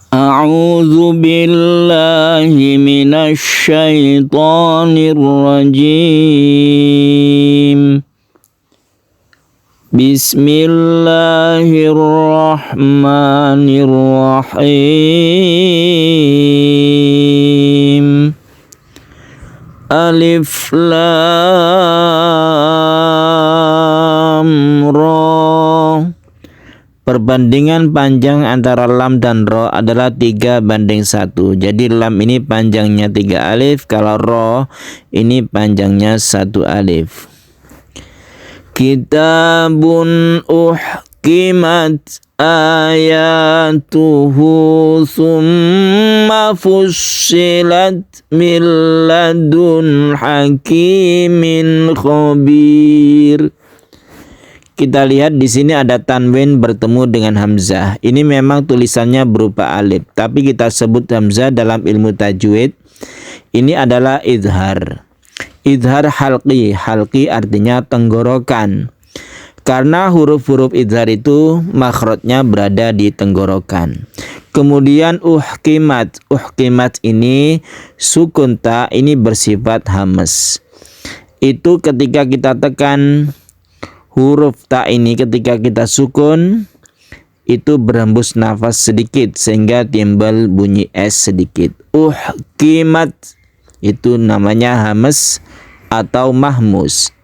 A'udzu billahi minasy syaithanir rajim. Bismillahirrahmanirrahim. Alif lam ra. Perbandingan panjang antara lam dan ro adalah 3:1. Jadi lam ini panjangnya 3 alif, kalau ro ini panjangnya 1 alif. Kitabun uhkimat ayatuhu summa fussilat min ladun hakimin khabir. Kita lihat di sini ada tanwin bertemu dengan hamzah. Ini memang tulisannya berupa alif, tapi kita sebut hamzah dalam ilmu tajwid. Ini adalah idhar. Idhar halqi. Halqi artinya tenggorokan. Karena huruf-huruf idhar itu makhrajnya berada di tenggorokan. Kemudian uhkimat. Uhkimat ini sukun ta, ini bersifat hamas. Itu ketika kita tekan huruf ta ini, ketika kita sukun itu berhembus nafas sedikit sehingga timbul bunyi s sedikit. Uhkimat itu namanya hamas atau mahmus.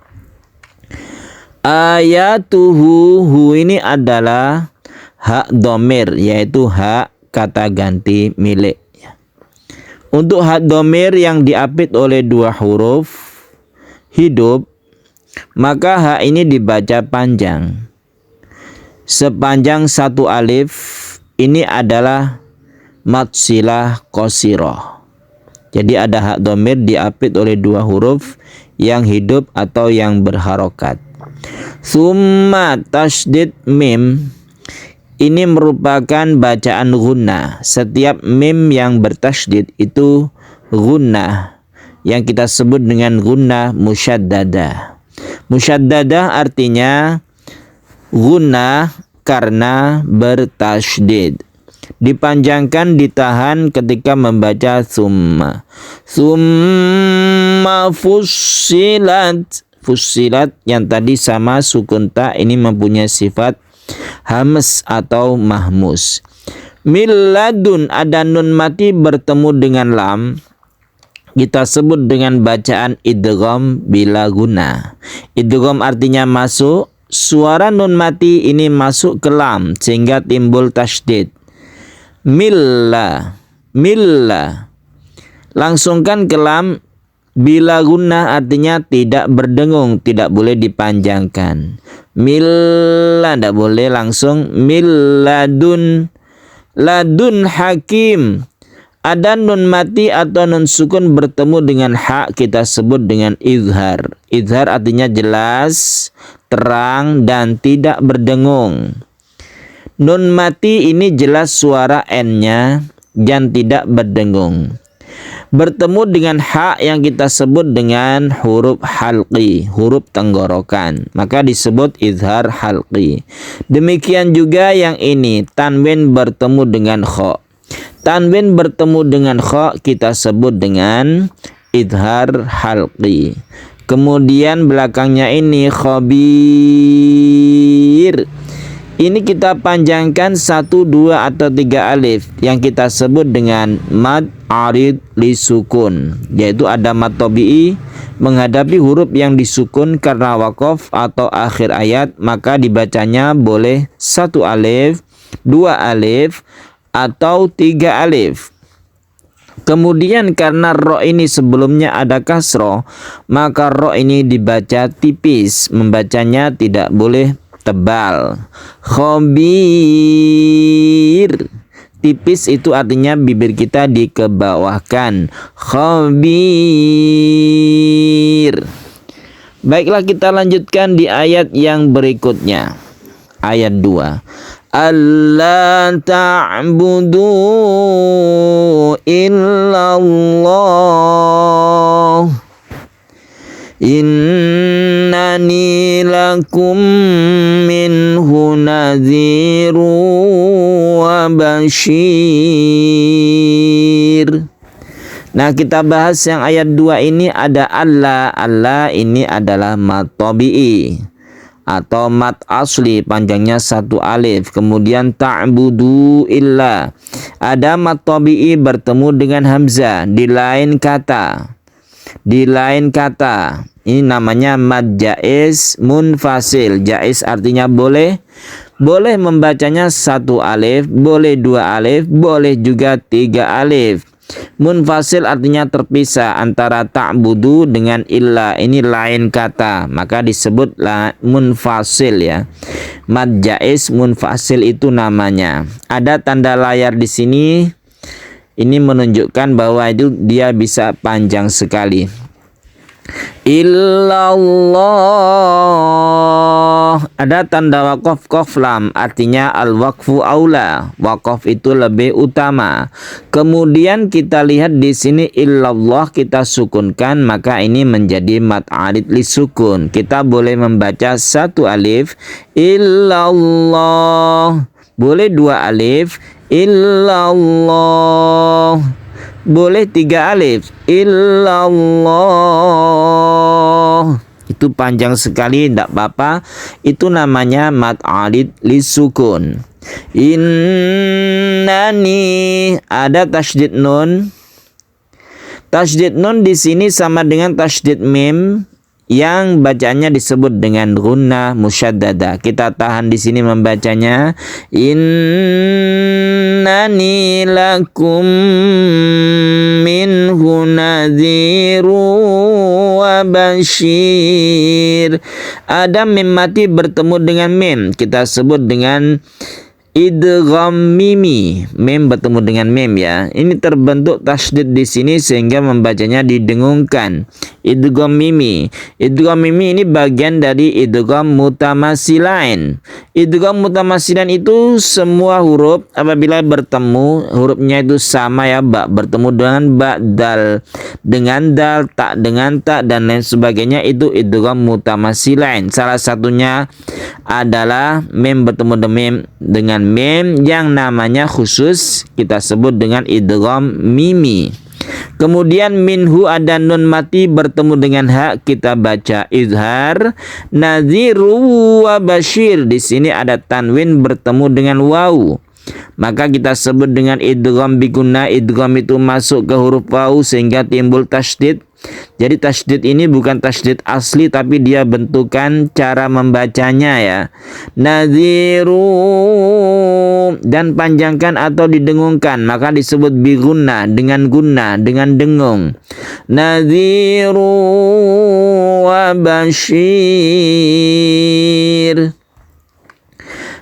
Ayatuhu, hu ini adalah hak domir, yaitu hak kata ganti milik. Untuk hak domir yang diapit oleh 2 huruf hidup, maka hak ini dibaca panjang. Sepanjang 1 alif, ini adalah matsilah qasiroh. Jadi ada hak domir diapit oleh 2 huruf yang hidup atau yang berharokat. Summa tasydid mim, ini merupakan bacaan gunnah. Setiap mim yang bertasydid itu gunnah, yang kita sebut dengan gunnah musyaddadah. Musyaddadah artinya gunnah karena bertasydid. Dipanjangkan, ditahan ketika membaca summa. Summa fussilat. Fussilat yang tadi sama sukun ta, ini mempunyai sifat hamas atau mahmus. Milladun, ada nun mati bertemu dengan lam, kita sebut dengan bacaan idgham bila guna. Idgham artinya masuk, suara nun mati ini masuk ke lam sehingga timbul tasydid. Milla, milla. Langsungkan ke lam. Bila guna artinya tidak berdengung, tidak boleh dipanjangkan. Milla tidak boleh langsung. Milladun, ladun hakim. Ada nun mati atau nun sukun bertemu dengan hak, kita sebut dengan izhar. Izhar artinya jelas, terang, dan tidak berdengung. Nun mati ini jelas suara n-nya dan tidak berdengung. Bertemu dengan hak yang kita sebut dengan huruf halqi, huruf tenggorokan, maka disebut izhar halqi. Demikian juga yang ini, tanwin bertemu dengan kha. Tanwin bertemu dengan kha kita sebut dengan izhar halqi. Kemudian belakangnya ini khabir. Ini kita panjangkan 1, 2, atau 3 alif yang kita sebut dengan mad arid li sukun, yaitu ada mad tabi'i menghadapi huruf yang disukun karena waqaf atau akhir ayat, maka dibacanya boleh 1 alif, 2 alif, atau 3 alif. Kemudian karena ro ini sebelumnya ada kasroh, maka ro ini dibaca tipis, membacanya tidak boleh tebal. Khabir, tipis itu artinya bibir kita dikebawahkan. Khabir. Baiklah, kita lanjutkan di ayat yang berikutnya. Ayat 2. Alla ta'budu illallah innani lakum minhu nadhiru wa wa bashir. Nah, kita bahas yang ayat 2 ini ada Allah. Allah ini adalah mat tabi'i atau mat asli, panjangnya 1 alif. Kemudian ta'budu illa, ada mat tabi'i bertemu dengan hamzah di lain kata. Ini namanya mad jaiz munfasil. Jaiz artinya boleh. Boleh membacanya 1 alif, boleh 2 alif, boleh juga 3 alif. Munfasil artinya terpisah antara ta'budu dengan illa. Ini lain kata, maka disebut munfasil ya. Mad jaiz munfasil itu namanya. Ada tanda layar di sini. Ini menunjukkan bahwa itu dia bisa panjang sekali. Illallah, ada tanda waqaf qaf lam, artinya al-waqfu aula, waqaf itu lebih utama. Kemudian kita lihat di sini illallah kita sukunkan, maka ini menjadi mad arid li sukun. Kita boleh membaca 1 alif illallah, boleh 2 alif illallah, boleh 3 alif illallah. Itu panjang sekali, tidak apa-apa. Itu namanya mad arid li sukun. Innani, ada tasydid nun. Tasydid nun di sini sama dengan tasydid mim yang bacaannya disebut dengan gunnah musyaddada. Kita tahan di sini membacanya. Innani lakum minhu nadhiru wa bashir. Ada mim mati bertemu dengan mim, kita sebut dengan idgham mimi. Mim bertemu dengan mim ya. Ini terbentuk tasydid di sini sehingga membacanya didengungkan. Idgham mimi. Idgham mimi ini bagian dari idgham mutamasilain. Idgham mutamasilain itu semua huruf apabila bertemu, hurufnya itu sama ya, ba bertemu dengan ba, dal dengan dal, tak dengan tak, dan lain sebagainya. Itu idgham mutamasilain. Salah satunya adalah mim bertemu dengan mim yang namanya khusus kita sebut dengan idgham mimi. Kemudian minhu ada nun mati bertemu dengan ha, kita baca izhar. Nadhiru wa bashir, di sini ada tanwin bertemu dengan waw, maka kita sebut dengan idgham bigunna. Idgham itu masuk ke huruf waw sehingga timbul tasydid. Jadi tasydid ini bukan tasydid asli, tapi dia bentukan cara membacanya ya. Nadhiru, dan panjangkan atau didengungkan, maka disebut bigunna, dengan gunna, dengan dengung. Nadhiru wa bashir.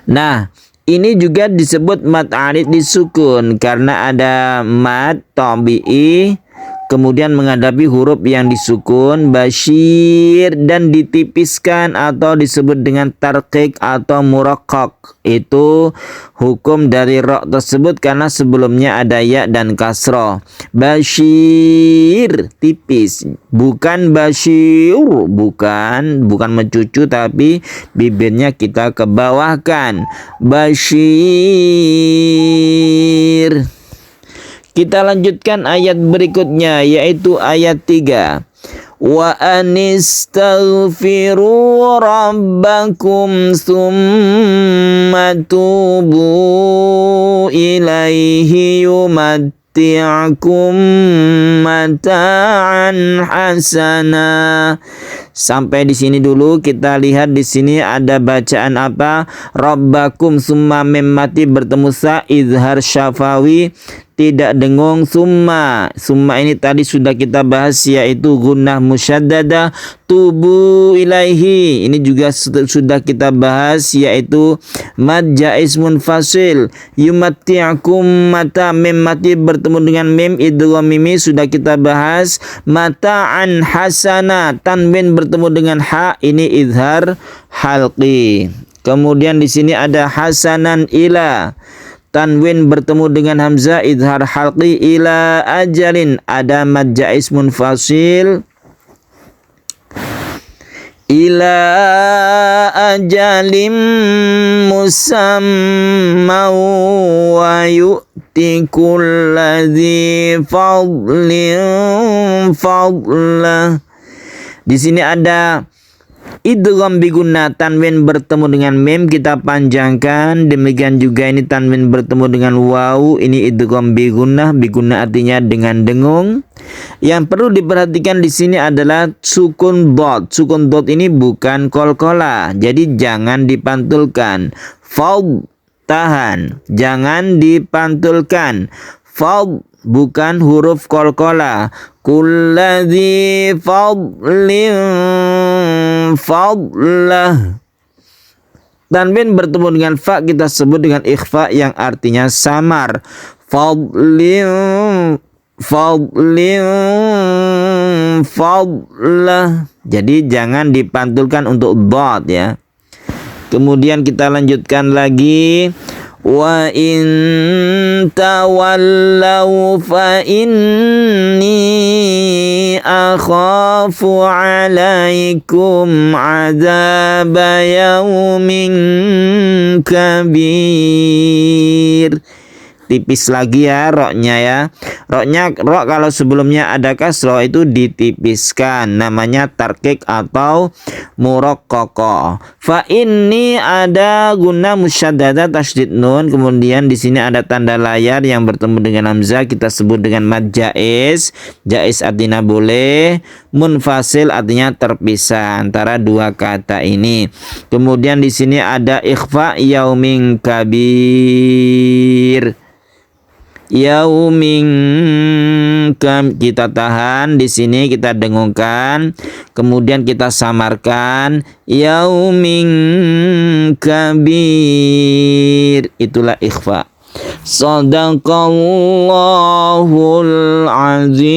Nah, ini juga disebut mad arid disukun karena ada mad tabi'i kemudian menghadapi huruf yang disukun, bashir, dan ditipiskan atau disebut dengan tarqiq atau muraqqaq. Itu hukum dari ra tersebut karena sebelumnya ada ya dan kasroh. Bashir tipis, bukan bashir, bukan mencucu, tapi bibirnya kita ke bawahkan. Bashir. Kita lanjutkan ayat berikutnya, yaitu ayat 3. Wa anistaghfiru rabbakum tsumma tubu ilaihi yumatti'akum mata'an hasana. Sampai di sini dulu. Kita lihat di sini ada bacaan apa? Rabbakum summa mim mati bertemu sa, izhar syafawi, tidak dengung. Summa ini tadi sudah kita bahas, yaitu gunnah musyaddada. Tubu ilaihi, ini juga sudah kita bahas, yaitu mad jaiz munfasil. Yumatti'akum, mata mim mati bertemu dengan mim idgham mimi, sudah kita bahas. Mata'an hasana, tanwin bertemu dengan ha, ini izhar halqi. Kemudian di sini ada hasanan ila, tanwin bertemu dengan hamzah, izhar halqi. Ila ajalin, ada mad jaiz munfasil. ila ajalim musamma wa yu'ti kulladzi fadlin fadlah. Di sini ada idgham bigunnah, tanwin bertemu dengan mim kita panjangkan. Demikian juga ini tanwin bertemu dengan waw, ini idgham bigunnah. Bigunnah artinya dengan dengung. Yang perlu diperhatikan di sini adalah sukun dot. Sukun dot ini bukan qalqalah, jadi jangan dipantulkan. Fad tahan, jangan dipantulkan. Fad bukan huruf qalqalah. Kulladzi fadlin fadlah. Tanwin bertemu dengan fa kita sebut dengan ikhfa yang artinya samar. Fadlin fadlin fadlah. Jadi jangan dipantulkan untuk dot ya. Kemudian kita lanjutkan lagi. Wa in tawallaw fa inni akhafu alaikum adzaba yaumin kabir. Tipis lagi ya roknya ya. Rok kalau sebelumnya ada kasroh itu ditipiskan, namanya tarkik atau muraqqaqah. Fa ini ada guna musyaddadah tasydid nun, kemudian di sini ada tanda layar yang bertemu dengan hamzah kita sebut dengan mad jaiz. Jaiz artinya boleh, munfasil artinya terpisah antara dua kata ini. Kemudian di sini ada ikhfa yaumin kabir. Yaumin kita tahan di sini, kita dengungkan, kemudian kita samarkan. Yaumin kabir, itulah ikhfa. Shadaqallahul azim.